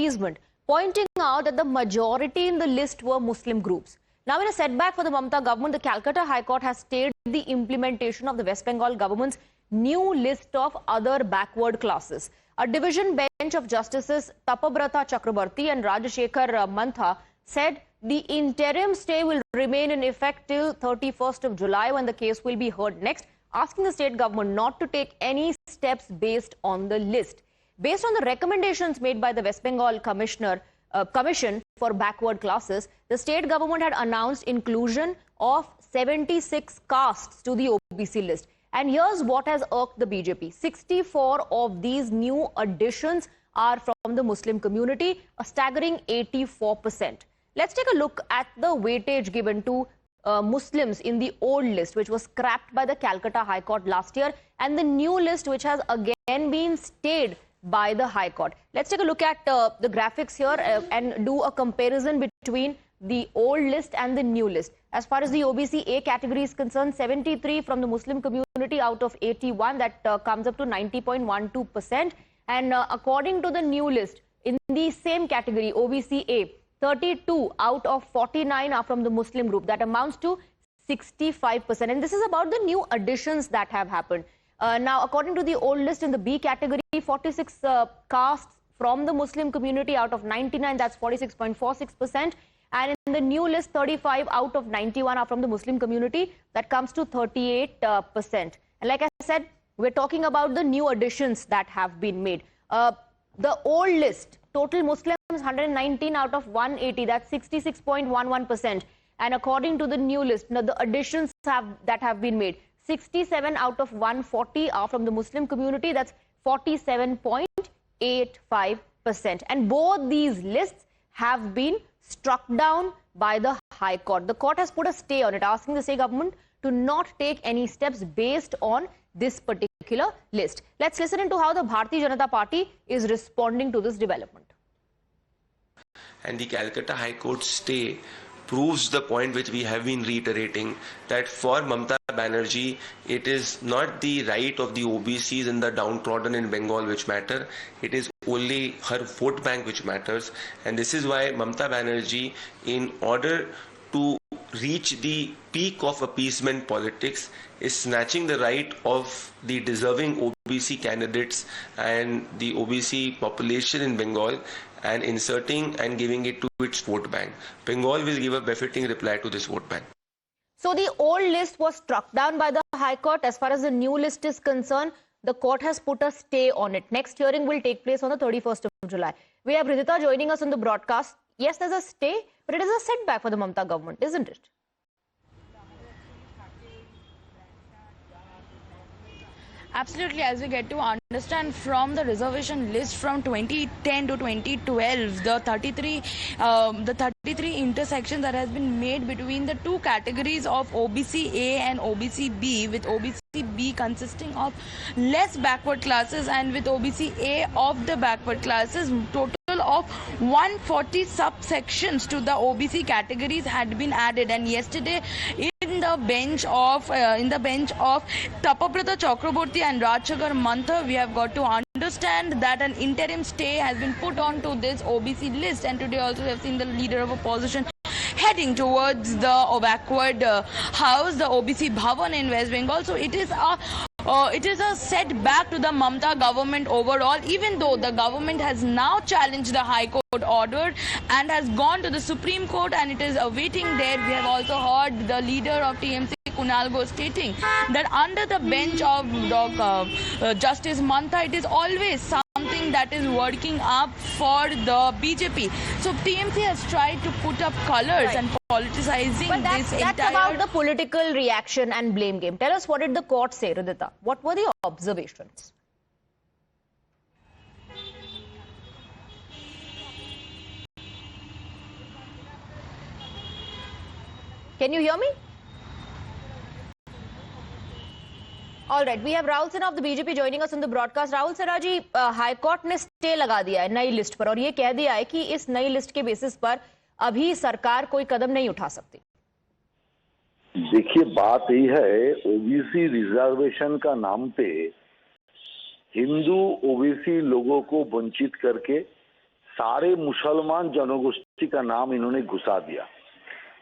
appeasement, pointing out that the majority in the list were Muslim groups. Now, in a setback for the Mamata government, the Calcutta High Court has stayed the implementation of the West Bengal government's new list of other backward classes. A division bench of Justices Tapabrata Chakrabarti and Rajashekhar Mantha said the interim stay will remain in effect till 31st of July when the case will be heard next, asking the state government not to take any steps based on the list. Based on the recommendations made by the West Bengal Commission for Backward Classes, the state government had announced inclusion of 76 castes to the OBC list. And here's what has irked the BJP. 64 of these new additions are from the Muslim community, a staggering 84%. Let's take a look at the weightage given to Muslims in the old list, which was scrapped by the Calcutta High Court last year, and the new list, which has again been stayed by the High Court. Let's take a look at the graphics here and do a comparison between the old list and the new list. As far as the OBC A category is concerned, 73 from the Muslim community out of 81, that comes up to 90.12%. And according to the new list, in the same category, OBC A, 32 out of 49 are from the Muslim group. That amounts to 65%. And this is about the new additions that have happened. Now, according to the old list in the B category, 46 castes from the Muslim community out of 99, that's 46.46%. And in the new list, 35 out of 91 are from the Muslim community. That comes to 38%. And like I said, we're talking about the new additions that have been made. The old list, total Muslims, 119 out of 180. That's 66.11%. And according to the new list, now the additions that have been made, 67 out of 140 are from the Muslim community. That's 47.85%. And both these lists have been struck down by the High Court. The court has put a stay on it, asking the state government to not take any steps based on this particular list. Let's listen into how the Bharatiya Janata Party is responding to this development. And the Calcutta High Court stay proves the point which we have been reiterating, that for Mamata Banerjee, it is not the right of the OBCs and the downtrodden in Bengal which matter. It is only her vote bank which matters. And this is why Mamata Banerjee, in order to reach the peak of appeasement politics, is snatching the right of the deserving OBC candidates and the OBC population in Bengal and inserting and giving it to its vote bank. Bengal will give a befitting reply to this vote bank. So the old list was struck down by the High Court. As far as the new list is concerned, the court has put a stay on it. Next hearing will take place on the 31st of July. We have Ridhita joining us on the broadcast. Yes, there's a stay, but it is a setback for the Mamata government, isn't it? Absolutely, as we get to understand from the reservation list from 2010 to 2012, the 33 intersections that has been made between the two categories of OBC A and OBC B, with OBC B consisting of less backward classes and with OBC A of the backward classes, total of 140 subsections to the OBC categories had been added. And yesterday, in the bench of Tapabrata Chakraborty and Rajashekhar Mantha, we have got to understand that an interim stay has been put on to this OBC list. And today also we have seen the leader of opposition heading towards the backward house, the OBC Bhavan in West Bengal. So it is a setback to the Mamata government overall, even though the government has now challenged the High Court order and has gone to the Supreme Court and it is awaiting there. We have also heard the leader of TMC, Kunal Ghosh, stating that under the bench of Justice Mantha, it is always something that is working up for the BJP. So TMC has tried to put up colors and politicizing this entire... That's about the political reaction and blame game. Tell us, what did the court say, Ridhita? What were the observations? Can you hear me? All right, we have Rahul Sinha of the BJP joining us on the broadcast. Rahul Sinha ji, high court ने stay लगा दिया है नई list पर और ये कह दिया है कि इस नई लिस्ट के बेसिस पर अभी सरकार कोई कदम नहीं उठा सकती। देखिए, बात यही है, ओबीसी रिजर्वेशन का नाम पे हिंदू ओबीसी लोगों को वंचित करके सारे मुसलमान जनगोष्ठी का नाम इन्होंने घुसा दिया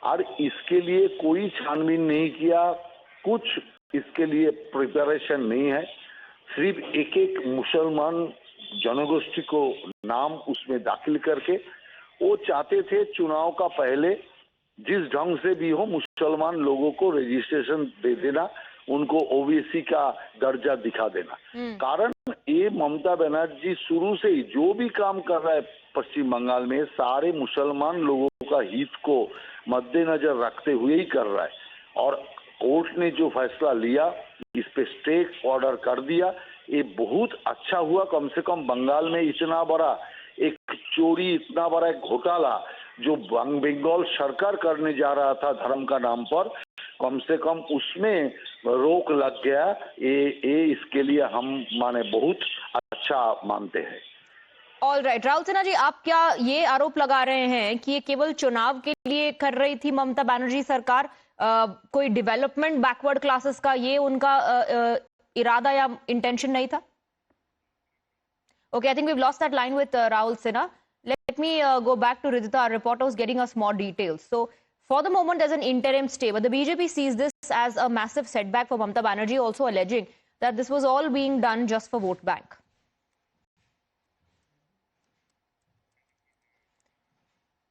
और इसके लिए कोई छानबीन नहीं किया, कुछ इसके लिए प्रिपरेशन नहीं है। सिर्फ एक एक मुसलमान जनगोष्ठी को नाम उसमें दाखिल करके वो चाहते थे चुनाव का पहले जिस ढंग से भी हो मुसलमान लोगों को रजिस्ट्रेशन दे देना, उनको ओबीसी का दर्जा दिखा देना। कारण ये ममता बनर्जी शुरू से ही जो भी काम कर रहा है पश्चिम बंगाल में सारे मुसलमान लोगों का हित को मद्देनजर रखते हुए ही कर रहा है। और कोर्ट ने जो फैसला लिया, इस पे स्टे ऑर्डर कर दिया, ये बहुत अच्छा हुआ। कम से कम बंगाल में इतना बड़ा एक चोरी, इतना बड़ा एक घोटाला जो बंगाल सरकार करने जा रहा था धर्म का नाम पर, कम से कम उसमें रोक लग गया। ये इसके लिए हम माने बहुत अच्छा मानते हैं। ऑल राइट, राहुल सिन्हा जी, आप क्या ये आरोप लगा रहे हैं कि ये केवल चुनाव के लिए कर रही थी ममता बनर्जी सरकार, कोई डेवलपमेंट बैकवर्ड क्लासेस का ये उनका इरादा या इंटेंशन नहीं था? Okay, I think we've lost that line with Rahul Sinha. Let me go back to Ridhita. Our reporter was getting us more details. So, for the moment, there's an interim stay, but the BJP sees this as a massive setback for Mamata Banerjee, also alleging that this was all being done just for vote bank.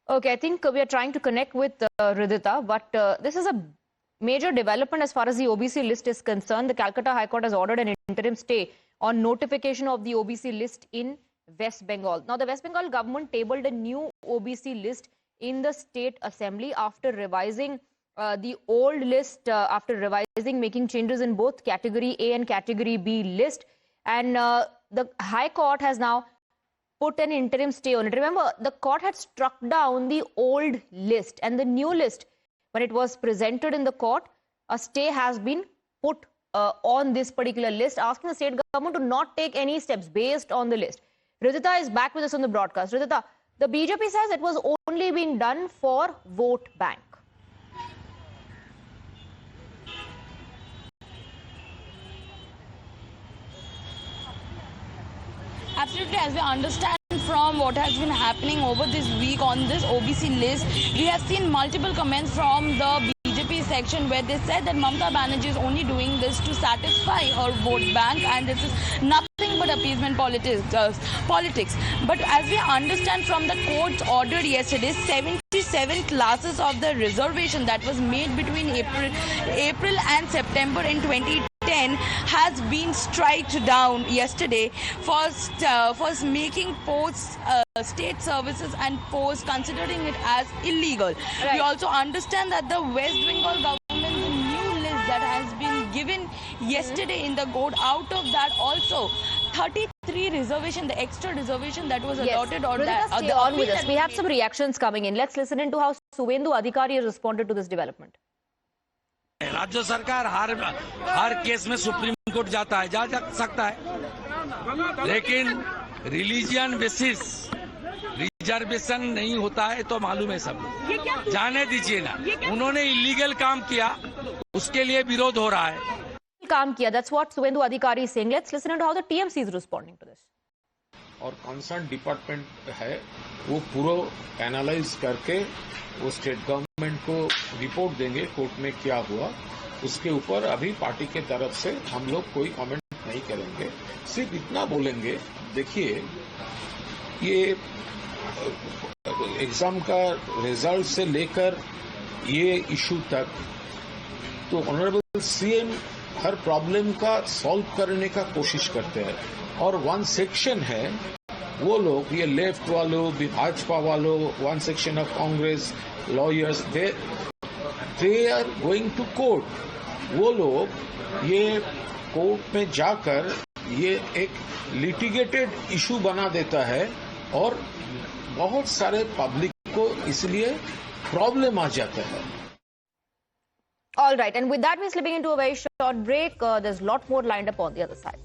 Okay, I think we are trying to connect with Ridhita, but this is a major development as far as the OBC list is concerned. The Calcutta High Court has ordered an interim stay on notification of the OBC list in West Bengal. Now, the West Bengal government tabled a new OBC list in the State Assembly after revising the old list, making changes in both Category A and Category B list. And the High Court has now put an interim stay on it. Remember, the court had struck down the old list, and the new list, when it was presented in the court, a stay has been put on this particular list, asking the state government to not take any steps based on the list. Ridhita is back with us on the broadcast. Ridhita, the BJP says it was only being done for vote bank. Absolutely, as we understand from what has been happening over this week on this OBC list, we have seen multiple comments from the BJP section where they said that Mamata Banerjee is only doing this to satisfy her vote bank and this is nothing but appeasement politics. But as we understand from the court's order yesterday, 77 classes of the reservation that was made between April and September in 2010 has been struck down yesterday for making posts, state services and posts, considering it as illegal. Right. We also understand that the West Bengal government's new list that has been given yesterday in the court, out of that also 33 reservation, the extra reservation that was allotted or that. Stay on with us. We have some reactions coming in. Let's listen into how Suvendu Adhikari has responded to this development. राज्य सरकार हर case में supreme court जाता है, जा सकता है, लेकिन religion basis reservation नहीं होता है तो मालूम है सब। जाने दीजिए ना, उन्होंने इलीगल काम किया, उसके लिए विरोध हो रहा है। काम किया, that's what Suvendu Adhikari is saying. Let's listen to how the TMC is responding to this. और कंसर्न डिपार्टमेंट है वो पूरा एनालाइज करके वो स्टेट गवर्नमेंट को रिपोर्ट देंगे कोर्ट में क्या हुआ। उसके ऊपर अभी पार्टी के तरफ से हम लोग कोई कमेंट नहीं करेंगे, सिर्फ इतना बोलेंगे, देखिए ये एग्जाम का रिजल्ट से लेकर ये इशू तक तो ऑनरेबल सीएम हर प्रॉब्लम का सॉल्व करने का कोशिश करते हैं। और वन सेक्शन है वो लोग, ये लेफ्ट वालों, भाजपा वालों, one section of Congress lawyers, they are going to court. वो लोग ये कोर्ट में जाकर ये एक लिटिगेटेड इशू बना देता है और बहुत सारे पब्लिक को इसलिए प्रॉब्लम आ जाता है। All right, and with that we're slipping into a very short break. There's a lot more lined up on the other side.